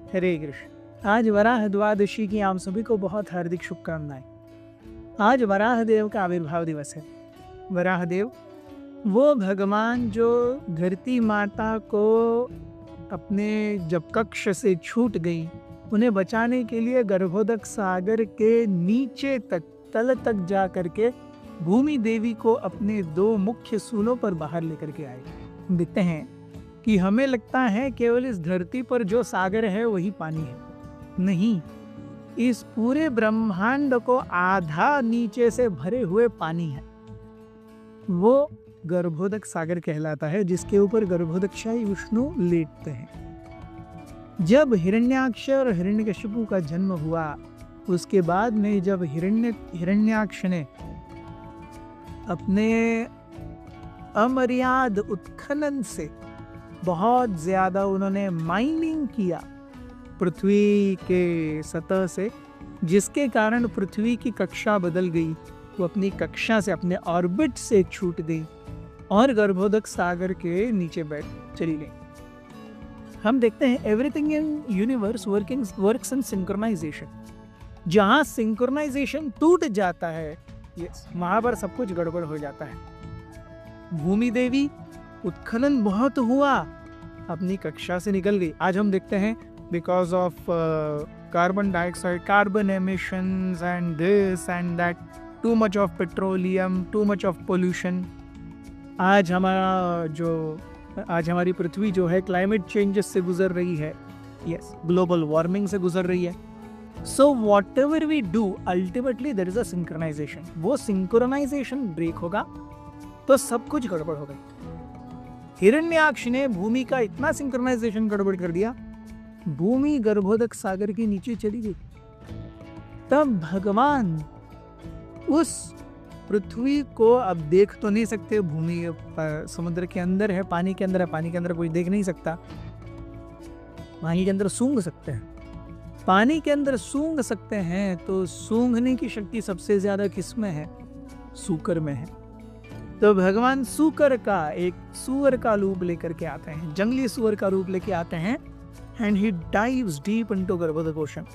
हरे कृष्ण। आज वराह द्वादशी की आप सभी को बहुत हार्दिक शुभकामनाएं। आज वराह देव का आविर्भाव दिवस है। वराह देव वो भगवान जो धरती माता को अपने जब कक्ष से छूट गई, उन्हें बचाने के लिए गर्भोदक सागर के नीचे तक तल तक जा करके भूमि देवी को अपने दो मुख्य सूलों पर बाहर लेकर के आए। देखते हैं कि हमें लगता है केवल इस धरती पर जो सागर है वही पानी है। नहीं, इस पूरे ब्रह्मांड को आधा नीचे से भरे हुए पानी है। वो गर्भोदक सागर कहलाता है, जिसके ऊपर गर्भोदकशाही विष्णु लेटते हैं। जब हिरण्याक्ष और हिरण्यकशिपु का जन्म हुआ, उसके बाद में जब हिरण्याक्ष ने अपने अमर्याद उत्खनन से बहुत ज्यादा उन्होंने माइनिंग किया पृथ्वी के सतह से, जिसके कारण पृथ्वी की कक्षा बदल गई। वो अपनी कक्षा से, अपने ऑर्बिट से छूट गई और गर्भोदक सागर के नीचे बैठ चली गई। हम देखते हैं everything in universe works in synchronization. जहां सिंक्रोनाइजेशन टूट जाता है, वहां पर सब कुछ गड़बड़ हो जाता है। भूमि देवी उत्खनन बहुत हुआ, अपनी कक्षा से निकल गई। आज हम देखते हैं because of carbon dioxide, carbon emissions and this and that, too much of petroleum, too much of pollution. आज हमारी पृथ्वी जो है क्लाइमेट चेंजेस से गुजर रही है। ग्लोबल वार्मिंग से गुजर रही है। So whatever we do, ultimately there is a synchronization. वो सिंक्रोनाइजेशन ब्रेक होगा तो सब कुछ गड़बड़ हो गई। हिरण्याक्ष ने भूमि का इतना सिंक्रोनाइजेशन गड़बड़ कर दिया, भूमि गर्भोदक सागर के नीचे चली गई। तब भगवान उस पृथ्वी को अब देख तो नहीं सकते, भूमि समुद्र के अंदर है, पानी के अंदर है, पानी के अंदर कोई देख नहीं सकता। पानी के अंदर सूंघ सकते हैं, पानी के अंदर सूंघ सकते हैं, तो सूंघने की शक्ति सबसे ज्यादा किसमें है? सूकर में है। तो भगवान सूकर का, एक सुअर का रूप लेकर के आते हैं, जंगली सुअर का रूप लेके आते हैं, and he dives deep into Garbhodaka ocean.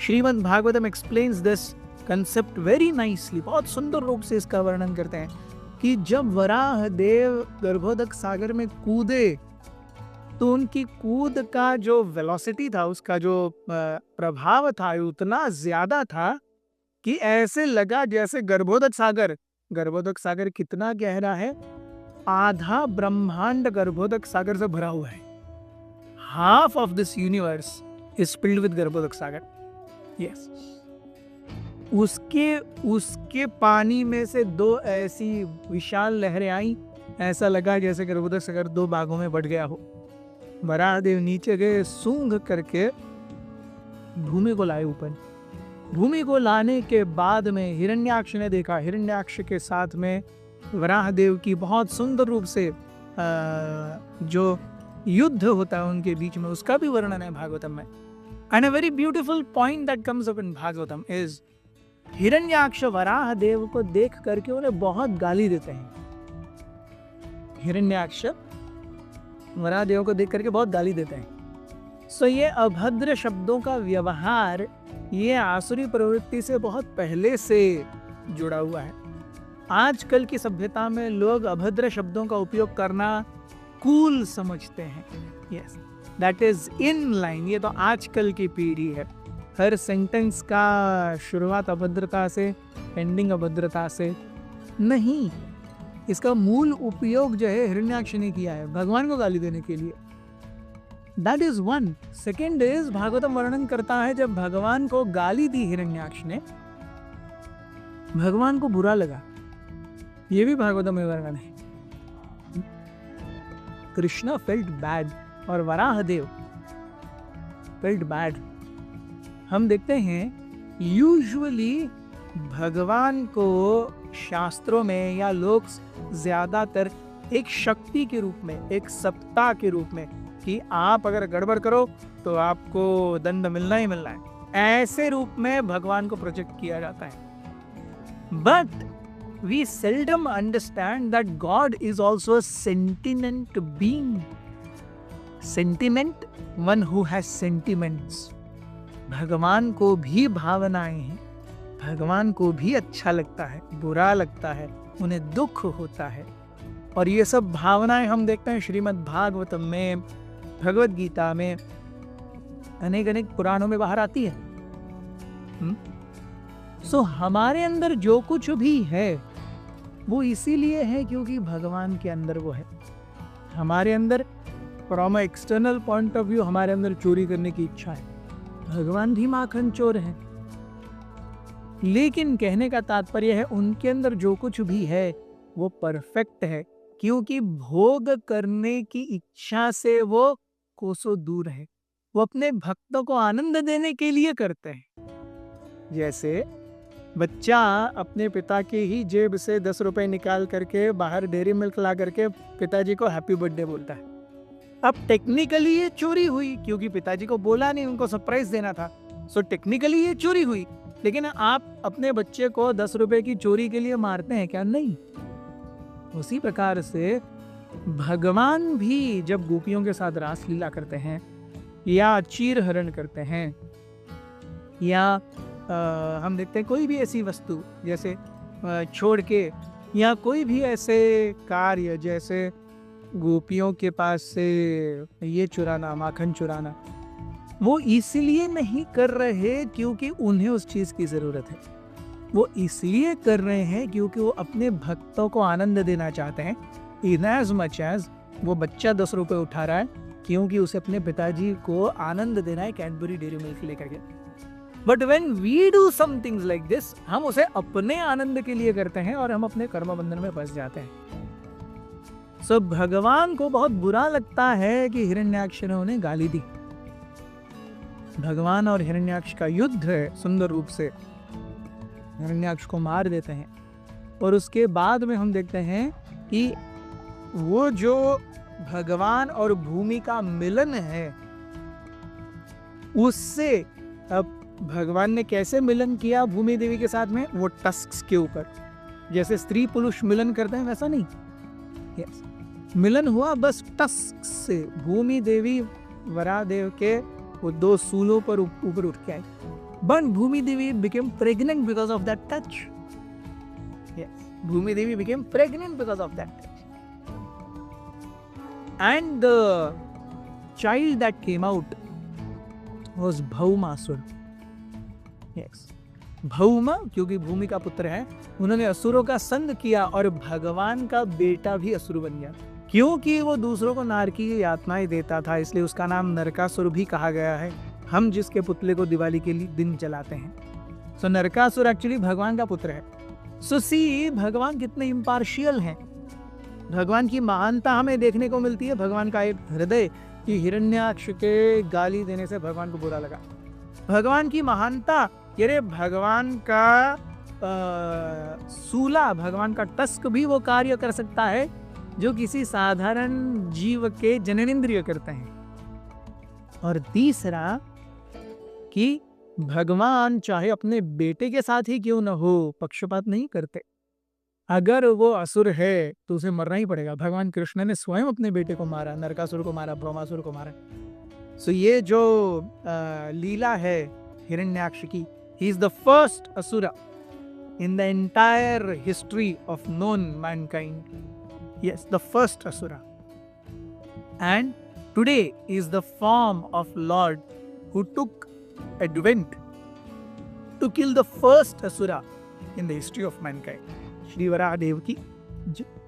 Srimad Bhagavatam explains this concept very nicely. बहुत सुंदर रूप से इसका वर्णन करते हैं कि जब वराह देव गर्भोदक सागर में कूदे, तो उनकी कूद का जो वेलोसिटी था, उसका जो प्रभाव था, उतना ज्यादा था कि ऐसे लगा जैसे गर्भोदक सागर कितना गहरा है? आधा ब्रह्मांड गर्भोदक सागर से भरा हुआ है। Half of this universe is filled with Garbhodaka सागर। यस, उसके पानी में से दो ऐसी विशाल लहरें आई, ऐसा लगा जैसे गर्भोदक सागर दो भागों में बट गया हो। वराह देव नीचे गए, सूंघ करके भूमि को लाए ऊपर। भूमि को लाने के बाद में हिरण्याक्ष ने देखा, हिरण्याक्ष के साथ में वराह देव की बहुत सुंदर रूप से जो युद्ध होता है उनके बीच में, उसका भी वर्णन है भागवतम में। And a very beautiful point that comes up in Bhagavatam is, Hiranyaksha Varaha Dev को देख करके उन्हें बहुत गाली देते हैं। हिरण्याक्ष वराह देव को देख करके बहुत गाली देते हैं। सो ये अभद्र शब्दों का व्यवहार, ये आसुरी प्रवृत्ति से बहुत पहले से जुड़ा हुआ है। आजकल की सभ्यता में लोग अभद्र शब्दों का उपयोग करना कूल समझते हैं। Yes, that is in line. ये तो आजकल की पीढ़ी है। हर सेंटेंस का शुरुआत अभद्रता से, एंडिंग अभद्रता से नहीं। इसका मूल उपयोग जो है हिरण्याक्ष ने किया है भगवान को गाली देने के लिए। That is one. Second is, Bhagavatam वर्णन करता है जब भगवान को गाली दी हिरण्याक्ष ने, भगवान को बुरा लगा। ये भी भागवतम में वर्णन है। कृष्णा फेल्ट बैड और वराह देव फेल्ट बैड। हम देखते हैं यूजुअली भगवान को शास्त्रों में या लोग ज्यादातर एक शक्ति के रूप में, एक सत्ता के रूप में, कि आप अगर गड़बड़ करो तो आपको दंड मिलना ही मिलना है, ऐसे रूप में भगवान को प्रोजेक्ट किया जाता है। But we seldom understand that God is also a sentient being. Sentiment, one who has sentiments. भगवान को भी भावनाएं हैं, भगवान को भी अच्छा लगता है, बुरा लगता है, उन्हें दुख होता है। और ये सब भावनाएं हम देखते हैं श्रीमद् भागवतम में, भगवत गीता में, अनेक अनेक पुराणों में बाहर आती है। सो हमारे अंदर जो कुछ भी है वो इसीलिए है क्योंकि भगवान के अंदर वो है। हमारे अंदर from external point of view हमारे अंदर चोरी करने की इच्छा है, भगवान भी माखन चोर है। लेकिन कहने का तात्पर्य है उनके अंदर जो कुछ भी है वो परफेक्ट है, क्योंकि भोग करने की इच्छा से वो कोसों दूर है। वो अपने भक्तों को आनंद देने के लिए करते हैं। जैसे बच्चा अपने पिता की ही जेब से 10 रुपए निकाल करके बाहर डेयरी मिल्क ला करके पिताजी को हैप्पी बर्थडे बोलता है। अब टेक्निकली ये चोरी हुई क्योंकि पिताजी को बोला नहीं, उनको सरप्राइज देना था। सो टेक्निकली ये चोरी हुई, लेकिन आप अपने बच्चे को 10 रुपए की चोरी के लिए मारते हैं क्या? नहीं। उसी प्रकार से भगवान भी जब गोपियों के साथ रास लीला करते हैं या चीर हरण करते हैं या हम देखते हैं कोई भी ऐसी वस्तु जैसे छोड़ के, या कोई भी ऐसे कार्य जैसे गोपियों के पास से ये चुराना, माखन चुराना, वो इसलिए नहीं कर रहे क्योंकि उन्हें उस चीज की जरूरत है। वो इसलिए कर रहे हैं क्योंकि वो अपने भक्तों को आनंद देना चाहते हैं। इन एज मच एज वो बच्चा 10 रुपए उठा रहा है क्योंकि उसे अपने पिताजी को आनंद देना है कैडबरी डेयरी मिल्क लेकर के। But when we do somethings like this, हम उसे अपने आनंद के लिए करते हैं और हम अपने कर्म बंधन में फंस जाते हैं। सो भगवान को बहुत बुरा लगता है कि हिरण्याक्ष ने उन्हें गाली दी। भगवान और हिरण्याक्ष का युद्ध है, सुंदर रूप से हिरण्याक्ष को मार देते हैं। और उसके बाद में हम देखते हैं कि वो जो भगवान और भूमि का मिलन है, उससे अब भगवान ने कैसे मिलन किया भूमि देवी के साथ में? वो टस्क्स के ऊपर, जैसे स्त्री पुरुष मिलन करते हैं वैसा नहीं। yes. मिलन हुआ बस टस्क से। भूमि देवी वरादेव के वो 2 सूलों पर ऊपर उठ के आई, but Bhumi Devi became pregnant because of that touch. Bhumi Devi became pregnant because of that touch, and the child that came out was Bhaumasura. Bhauma क्योंकि भूमि का पुत्र है, उन्होंने असुरों का संग किया और भगवान का बेटा भी असुर बन गया। क्योंकि वो दूसरों को नारकी की यातनाएं देता था, इसलिए उसका नाम नरकासुर भी कहा गया है। हम जिसके पुतले को दिवाली के लिए दिन जलाते हैं। सो नरकासुर एक्चुअली भगवान का पुत्र है। सो सी भगवान कितने इम्पार्शियल हैं। भगवान की महानता हमें देखने को मिलती है। भगवान का एक हृदय कि हिरण्याक्ष के गाली देने से भगवान को बुरा लगा। भगवान की महानता, ये भगवान का सूला, भगवान का टस्क भी वो कार्य कर सकता है जो किसी साधारण जीव के जननेंद्रिय करते हैं। और तीसरा कि भगवान चाहे अपने बेटे के साथ ही क्यों न हो, पक्षपात नहीं करते। अगर वो असुर है तो उसे मरना ही पड़ेगा। भगवान कृष्ण ने स्वयं अपने बेटे को मारा, नरकासुर को मारा, भौमासुर को मारा। सो ये जो लीला है हिरण्याक्ष की, he is the first asura in the entire history of known mankind. Yes, the first asura. And today is the form of Lord who took advent to kill the first asura in the history of mankind. Shri Varahadev ki